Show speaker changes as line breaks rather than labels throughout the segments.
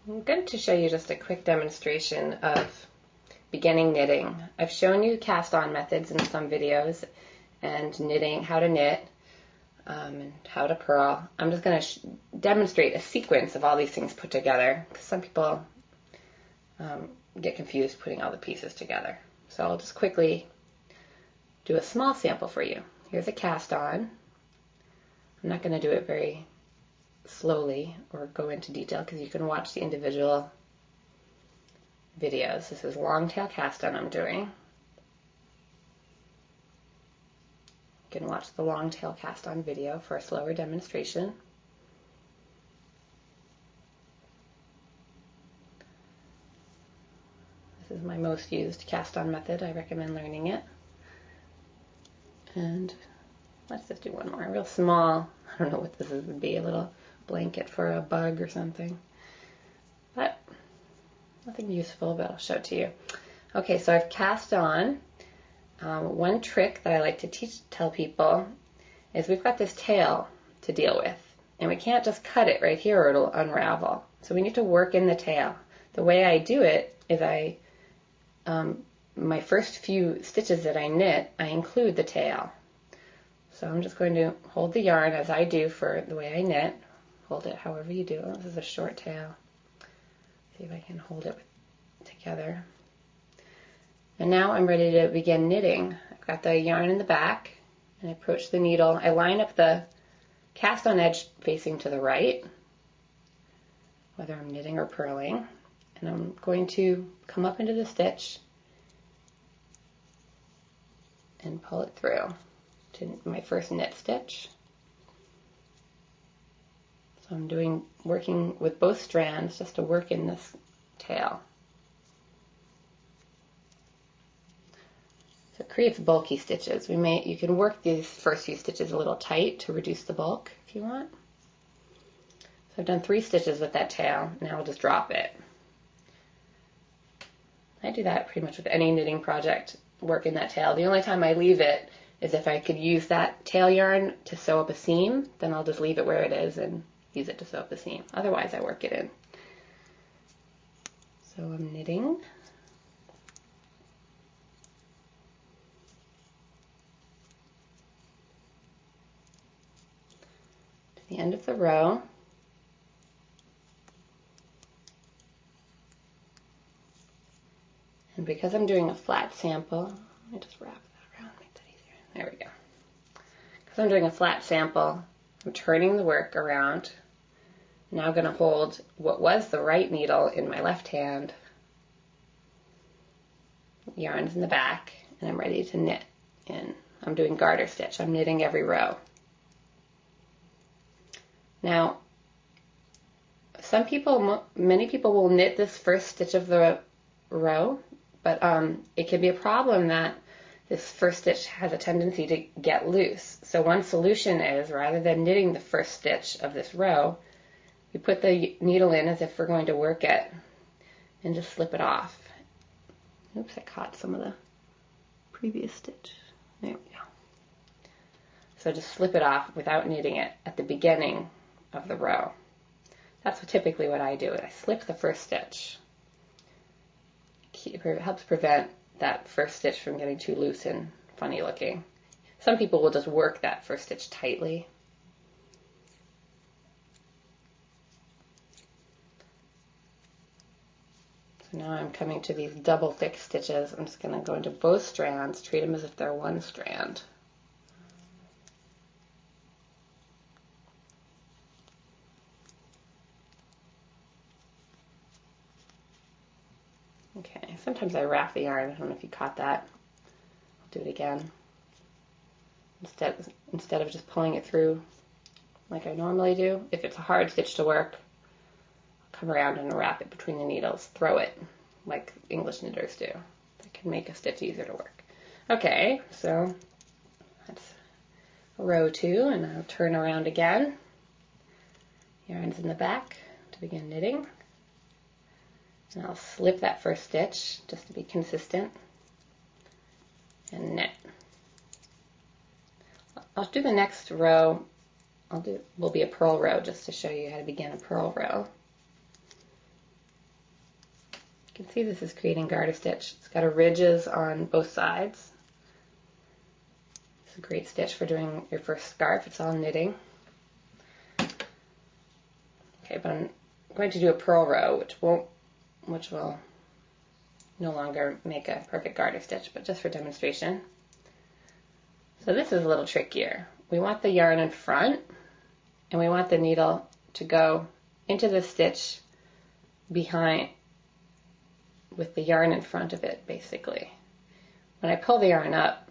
I'm going to show you just a quick demonstration of beginning knitting. I've shown you cast-on methods in some videos and knitting, how to knit and how to purl. I'm just going to demonstrate a sequence of all these things put together because some people get confused putting all the pieces together. So I'll just quickly do a small sample for you. Here's a cast-on. I'm not going to do it very slowly or go into detail because you can watch the individual videos. This is long tail cast on I'm doing. You can watch the long tail cast on video for a slower demonstration. This is my most used cast on method. I recommend learning it. And let's just do one more, real small. I don't know what this would be, a little blanket for a bug or something, but nothing useful, but I'll show it to you. Okay, so I've cast on. One trick that I like to tell people is we've got this tail to deal with, and we can't just cut it right here or it'll unravel. So we need to work in the tail. The way I do it is my first few stitches that I knit, I include the tail. So I'm just going to hold the yarn as I do for the way I knit. Hold it however you do. This is a short tail. See if I can hold it together. And now I'm ready to begin knitting. I've got the yarn in the back and I approach the needle. I line up the cast on edge facing to the right, whether I'm knitting or purling. And I'm going to come up into the stitch and pull it through to my first knit stitch. So I'm working with both strands just to work in this tail. So it creates bulky stitches. You can work these first few stitches a little tight to reduce the bulk if you want. So I've done 3 stitches with that tail. Now I'll just drop it. I do that pretty much with any knitting project, work in that tail. The only time I leave it is if I could use that tail yarn to sew up a seam, then I'll just leave it where it is and use it to sew up the seam. Otherwise, I work it in. So I'm knitting. To the end of the row. And because I'm doing a flat sample, let me just wrap that around, make that easier. There we go. Because I'm doing a flat sample, I'm turning the work around. Now I'm going to hold what was the right needle in my left hand. Yarn's in the back, and I'm ready to knit in. I'm doing garter stitch. I'm knitting every row. Now, many people will knit this first stitch of the row, but it can be a problem that this first stitch has a tendency to get loose. So one solution is, rather than knitting the first stitch of this row, we put the needle in as if we're going to work it and just slip it off. Oops, I caught some of the previous stitch. There we go. So just slip it off without knitting it at the beginning of the row. That's typically what I do. I slip the first stitch. It helps prevent that first stitch from getting too loose and funny looking. Some people will just work that first stitch tightly. So now I'm coming to these double thick stitches. I'm just going to go into both strands, treat them as if they're one strand. Okay, sometimes I wrap the yarn. I don't know if you caught that. I'll do it again. Instead of just pulling it through like I normally do, if it's a hard stitch to work, I'll come around and wrap it between the needles, throw it like English knitters do. That can make a stitch easier to work. Okay, so that's row 2, and I'll turn around again. Yarn's in the back to begin knitting. And I'll slip that first stitch just to be consistent and knit. I'll do the next row. Will be a purl row just to show you how to begin a purl row. You can see this is creating garter stitch. It's got a ridges on both sides. It's a great stitch for doing your first scarf. It's all knitting. Okay, but I'm going to do a purl row, which will no longer make a perfect garter stitch, but just for demonstration. So this is a little trickier. We want the yarn in front, and we want the needle to go into the stitch behind, with the yarn in front of it, basically. When I pull the yarn up,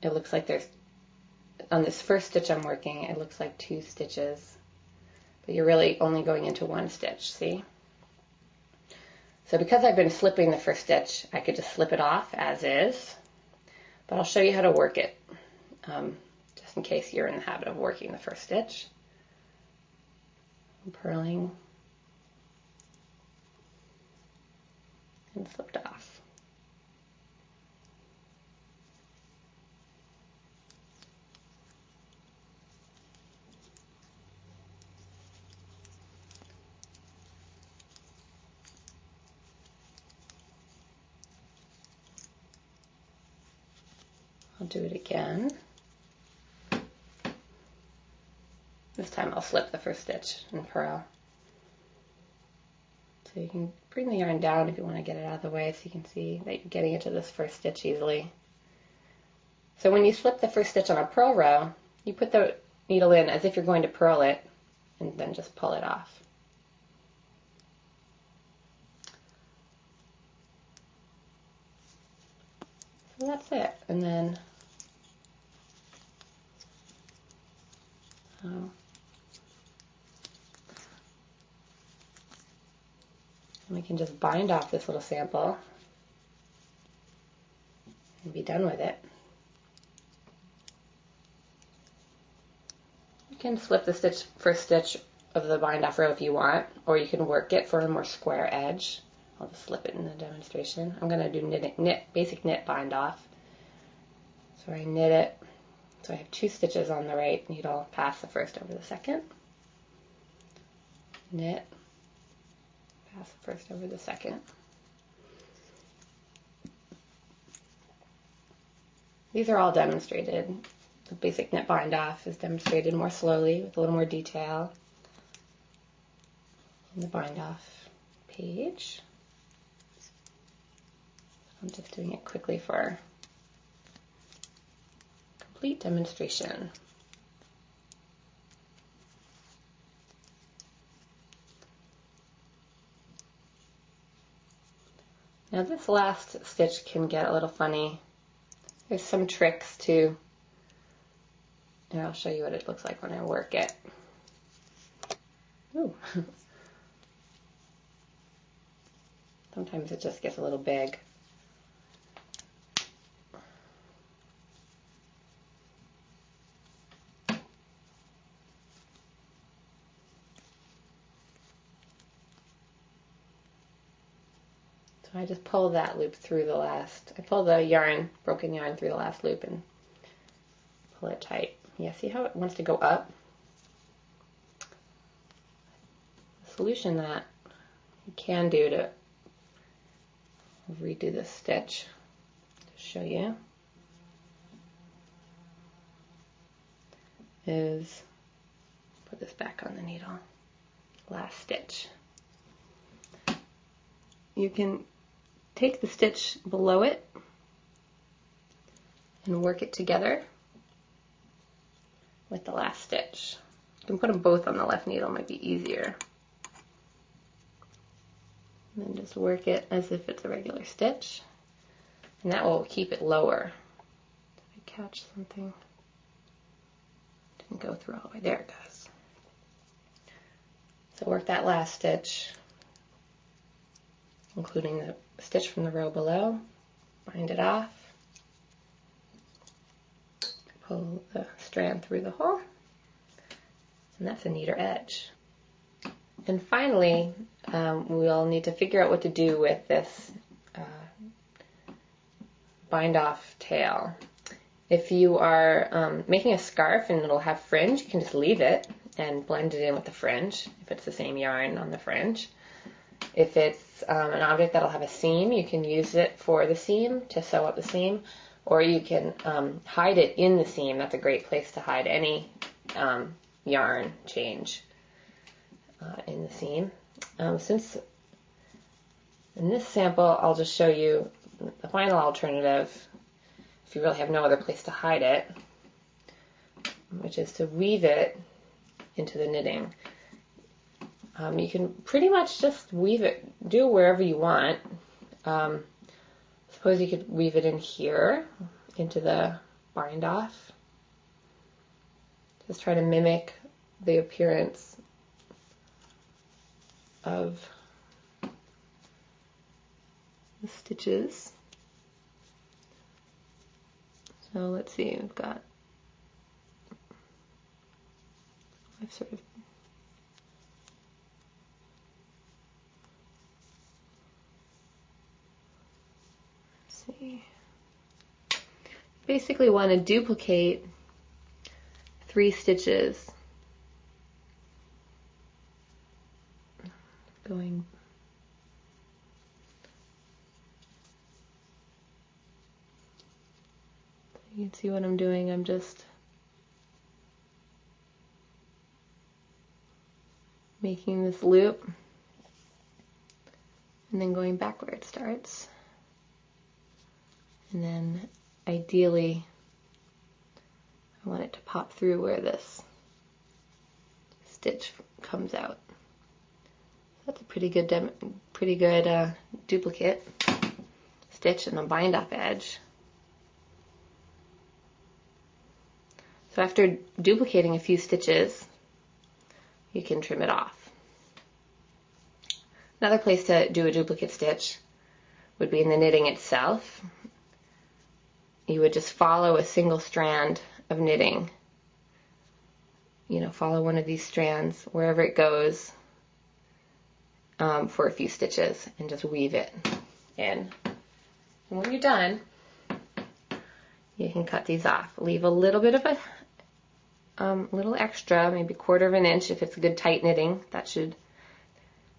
it looks like there's, on this first stitch I'm working, it looks like 2 stitches, but you're really only going into 1 stitch, see? So because I've been slipping the first stitch, I could just slip it off as is, but I'll show you how to work it, just in case you're in the habit of working the first stitch. I'm purling and slipped off. I'll do it again. This time I'll slip the first stitch and purl. So you can bring the yarn down if you want to get it out of the way so you can see that you're getting into this first stitch easily. So when you slip the first stitch on a purl row, you put the needle in as if you're going to purl it and then just pull it off. So that's it. And then we can just bind off this little sample and be done with it. You can slip the first stitch of the bind off row if you want, or you can work it for a more square edge. I'll just slip it in the demonstration. I'm going to do basic knit bind off. So I knit it. So I have 2 stitches on the right needle, pass the first over the second, knit, pass the first over the second. These are all demonstrated. The basic knit bind off is demonstrated more slowly with a little more detail in the bind off page. I'm just doing it quickly for complete demonstration. Now this last stitch can get a little funny. There's some tricks to, and I'll show you what it looks like when I work it. Ooh. Sometimes it just gets a little big. I just pull that loop through the last, I pull the yarn, broken yarn through the last loop and pull it tight. Yeah, see how it wants to go up? The solution that you can do to redo this stitch, to show you, is put this back on the needle, last stitch. You can take the stitch below it and work it together with the last stitch. You can put them both on the left needle, might be easier. And then just work it as if it's a regular stitch, and that will keep it lower. Did I catch something? Didn't go through all the way. There it goes. So work that last stitch, including the stitch from the row below, bind it off, pull the strand through the hole, and that's a neater edge. And finally, we'll need to figure out what to do with this bind off tail. If you are making a scarf and it'll have fringe, you can just leave it and blend it in with the fringe if it's the same yarn on the fringe. If it's an object that'll have a seam, you can use it for the seam to sew up the seam, or you can hide it in the seam. That's a great place to hide any yarn change in the seam. Since in this sample, I'll just show you the final alternative if you really have no other place to hide it, which is to weave it into the knitting. You can pretty much just weave it, do it wherever you want. Suppose you could weave it in here, into the bind off. Just try to mimic the appearance of the stitches. So let's see, I've sort of basically want to duplicate 3 stitches going you can see what I'm doing. I'm just making this loop and then going back where it starts. And then ideally, I want it to pop through where this stitch comes out. That's a pretty good duplicate stitch and a bind-off edge. So after duplicating a few stitches, you can trim it off. Another place to do a duplicate stitch would be in the knitting itself. You would just follow a single strand of knitting. You know, follow one of these strands wherever it goes for a few stitches and just weave it in. And when you're done, you can cut these off. Leave a little bit of a little extra, maybe 1/4 inch if it's good tight knitting. That should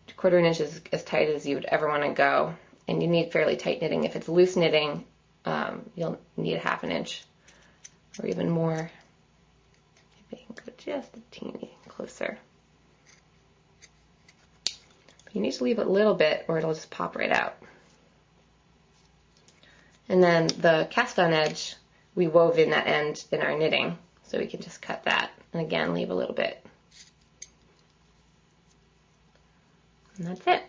1/4 inch is as tight as you would ever want to go. And you need fairly tight knitting. If it's loose knitting, you'll need 1/2 inch or even more. Maybe I can go just a teeny closer. But you need to leave a little bit or it'll just pop right out. And then the cast on edge, we wove in that end in our knitting, so we can just cut that and again leave a little bit. And that's it.